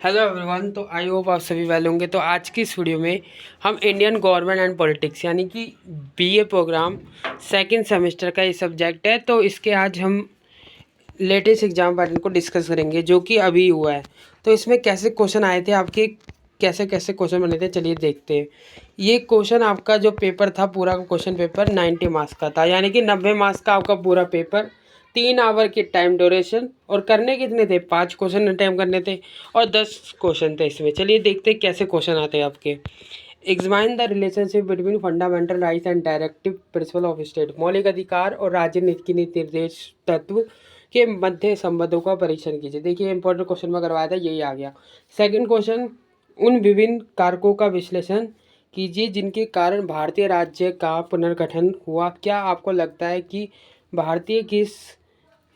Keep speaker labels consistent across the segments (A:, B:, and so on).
A: Hello everyone. तो I hope आप सभी वेल होंगे। तो आज की इस वीडियो में हम इंडियन गवर्नमेंट एंड पॉलिटिक्स यानी कि बीए प्रोग्राम सेकंड सेमेस्टर का ये सब्जेक्ट है। तो इसके आज हम लेटेस्ट एग्जाम पैटर्न को डिस्कस करेंगे जो कि अभी हुआ है। तो इसमें कैसे क्वेश्चन आए थे आपके, कैसे कैसे क्वेश्चन बने थे, चलिए देखते हैं। ये क्वेश्चन आपका जो पेपर था, पूरा का क्वेश्चन पेपर 90 मार्क्स का था, यानी कि 90 मार्क्स का आपका पूरा पेपर, 3 आवर की टाइम ड्यूरेशन, और करने कितने थे, 5 क्वेश्चन अटैम्प्ट करने थे और 10 क्वेश्चन थे इसमें। चलिए देखते हैं कैसे क्वेश्चन आते हैं आपके। Examine the relationship between fundamental rights and directive principle of state. मौलिक अधिकार और राज्य नीति की निर्देश तत्व के मध्य संबंधों का परीक्षण कीजिए। देखिए इंपॉर्टेंट क्वेश्चन में करवाया था, यही आ गया। सेकंड क्वेश्चन, उन विभिन्न कारकों का विश्लेषण कीजिए जिनके कारण भारतीय राज्य का पुनर्गठन हुआ। क्या आपको लगता है कि भारतीय किस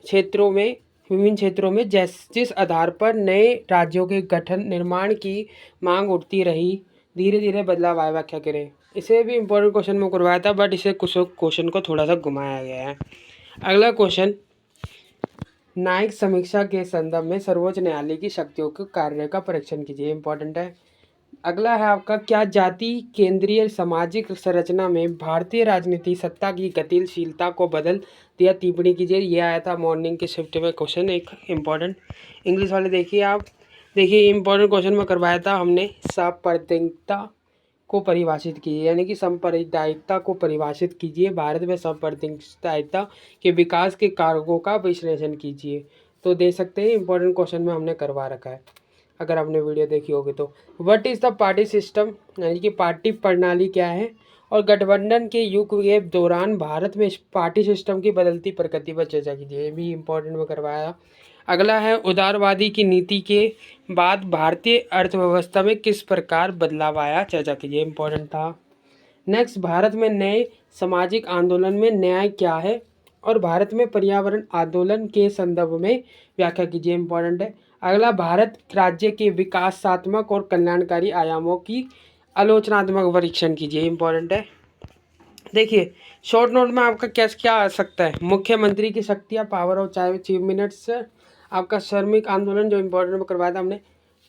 A: क्षेत्रों में, विभिन्न क्षेत्रों में जिस आधार पर नए राज्यों के गठन निर्माण की मांग उठती रही, धीरे धीरे बदलाव आया, व्याख्या करें। इसे भी इम्पोर्टेंट क्वेश्चन में करवाया था, बट इसे कुछ क्वेश्चन को थोड़ा सा घुमाया गया है। अगला क्वेश्चन, न्यायिक समीक्षा के संदर्भ में सर्वोच्च न्यायालय की शक्तियों के कार्य का परीक्षण कीजिए। इंपॉर्टेंट है। अगला है आपका, क्या जाति केंद्रीय सामाजिक संरचना में भारतीय राजनीति सत्ता की गतिशीलता को बदल दिया, टिप्पणी कीजिए। ये आया था मॉर्निंग के शिफ्ट में क्वेश्चन, एक इम्पॉर्टेंट। इंग्लिश वाले देखिए आप, देखिए इम्पॉर्टेंट क्वेश्चन में करवाया था हमने, सांप्रदायिकता को परिभाषित कीजिए, यानी कि सांप्रदायिकता को परिभाषित कीजिए। भारत में सांप्रदायिकता के विकास के कारकों का विश्लेषण कीजिए। तो दे सकते हैं, इंपॉर्टेंट क्वेश्चन में हमने करवा रखा है अगर आपने वीडियो देखी होगी तो। What is the party system, यानी कि पार्टी प्रणाली क्या है, और गठबंधन के युग के दौरान भारत में पार्टी सिस्टम की बदलती प्रकृति पर चर्चा कीजिए। ये भी इम्पोर्टेंट में करवाया। अगला है, उदारवादी की नीति के बाद भारतीय अर्थव्यवस्था में किस प्रकार बदलाव आया, चर्चा कीजिए। इम्पोर्टेंट था। नेक्स्ट, भारत में नए सामाजिक आंदोलन में न्याय क्या है, और भारत में पर्यावरण आंदोलन के संदर्भ में व्याख्या कीजिए। इम्पोर्टेंट है। अगला, भारत राज्य के विकासात्मक और कल्याणकारी आयामों की आलोचनात्मक परीक्षण कीजिए। इम्पोर्टेंट है। देखिए शॉर्ट नोट में आपका क्या क्या आ सकता है, मुख्यमंत्री की शक्तियाँ, पावर ऑफ चीफ मिनट्स, आपका श्रमिक आंदोलन जो इम्पोर्टेंट में करवाया था हमने,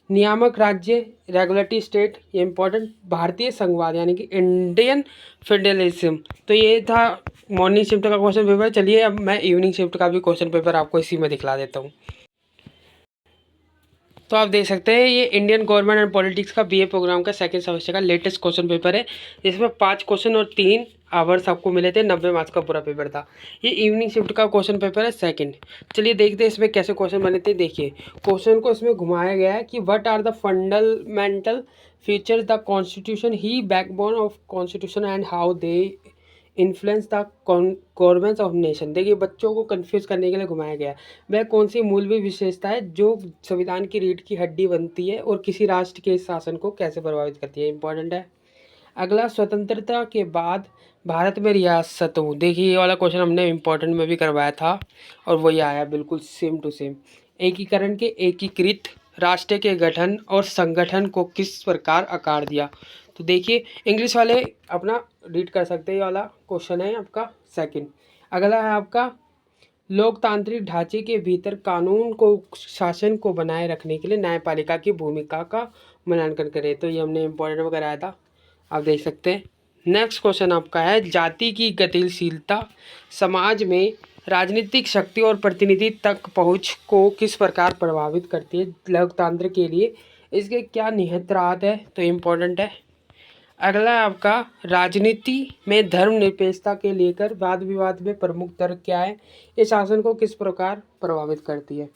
A: नियामक राज्य, रेगुलेटरी स्टेट, ये इम्पोर्टेंट, भारतीय संघवाद यानी कि इंडियन फेडरलिज्म। तो ये था मॉर्निंग शिफ्ट का क्वेश्चन पेपर। चलिए अब मैं इवनिंग शिफ्ट का भी क्वेश्चन पेपर आपको इसी में दिखला देता हूँ। तो आप देख सकते हैं ये इंडियन गवर्नमेंट एंड पॉलिटिक्स का बीए प्रोग्राम का सेकंड सेमेस्टर का लेटेस्ट क्वेश्चन पेपर है। इसमें 5 क्वेश्चन और 3 आवर्स आपको मिले थे, 90 मार्क्स का पूरा पेपर था। ये इवनिंग शिफ्ट का क्वेश्चन पेपर है सेकंड। चलिए देखते हैं इसमें कैसे क्वेश्चन बने थे। देखिए क्वेश्चन को इसमें घुमाया गया है कि what are the fundamental features the constitution ही backbone of constitution and how they influence the governance of nation. देखिए बच्चों को कंफ्यूज करने के लिए घुमाया गया है, वह कौन सी मूलभूत विशेषता है जो संविधान की रीढ़ की हड्डी बनती है और किसी राष्ट्र के शासन को कैसे प्रभावित करती है। इंपॉर्टेंट है। अगला, स्वतंत्रता के बाद भारत में रियासतों, देखिए ये वाला क्वेश्चन हमने इम्पोर्टेंट में भी करवाया था और वही आया बिल्कुल सेम टू सेम। एकीकरण के एकीकृत राष्ट्र के गठन और संगठन को किस प्रकार आकार दिया। तो देखिए इंग्लिश वाले अपना रीड कर सकते हैं, ये वाला क्वेश्चन है आपका सेकंड। अगला है आपका, लोकतांत्रिक ढांचे के भीतर कानून को, शासन को बनाए रखने के लिए न्यायपालिका की भूमिका का मूल्यांकन करें। तो ये हमने इम्पोर्टेंट में कराया था, आप देख सकते हैं। नेक्स्ट क्वेश्चन आपका है, जाति की गतिशीलता समाज में राजनीतिक शक्ति और प्रतिनिधि तक पहुंच को किस प्रकार प्रभावित करती है लोकतंत्र के लिए, इसके क्या निहितार्थ है। तो इम्पोर्टेंट है। अगला है आपका, राजनीति में धर्मनिरपेक्षता के लेकर वाद विवाद में प्रमुख तर्क क्या है, ये शासन को किस प्रकार प्रभावित करती है।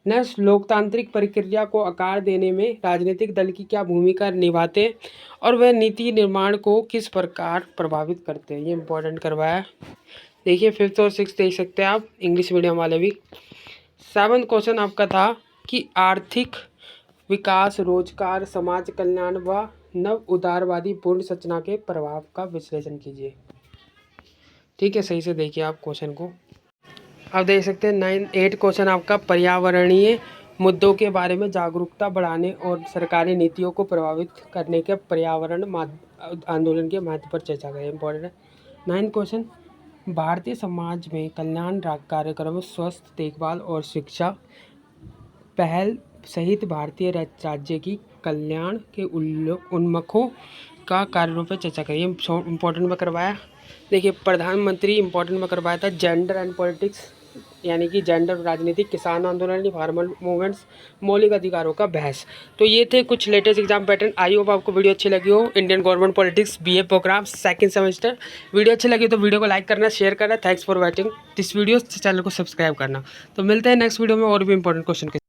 A: नेक्स्ट, लोकतांत्रिक प्रक्रिया को आकार देने में राजनीतिक दल की क्या भूमिका निभाते हैं और वह नीति निर्माण को किस प्रकार प्रभावित करते हैं, ये इंपॉर्टेंट करवाया है। देखिए 5th और 6th देख सकते हैं आप, इंग्लिश मीडियम वाले भी। 7th क्वेश्चन आपका था कि आर्थिक विकास, रोजगार, समाज कल्याण व नव उदारवादी पूर्ण संरचना के प्रभाव का विश्लेषण कीजिए। ठीक है, सही से देखिए आप क्वेश्चन को। आप देख सकते हैं 8 क्वेश्चन आपका, पर्यावरणीय मुद्दों के बारे में जागरूकता बढ़ाने और सरकारी नीतियों को प्रभावित करने के पर्यावरण आंदोलन के महत्व पर चर्चा करें। इंपॉर्टेंट है। 9th क्वेश्चन, भारतीय समाज में कल्याण कार्यक्रम, स्वास्थ्य देखभाल और शिक्षा पहल सहित भारतीय राज्य की कल्याण के उन्मुखों का कार्य रूप में चर्चा करिए। इम्पोर्टेंट में करवाया, देखिए प्रधानमंत्री इम्पोर्टेंट में करवाया था जेंडर एंड पॉलिटिक्स, यानी कि जेंडर राजनीति, किसान आंदोलन, फार्मर मूवमेंट्स, मौलिक अधिकारों का बहस। तो ये थे कुछ latest exam pattern. I hope आपको वीडियो अच्छी लगी हो। Indian government politics BA programme second semester. Video अच्छी लगी तो वीडियो को लाइक करना, शेयर करना। Thanks for watching this video. Channel को सब्सक्राइब करना। तो मिलते हैं नेक्स्ट वीडियो में और भी इंपॉर्टेंट क्वेश्चन के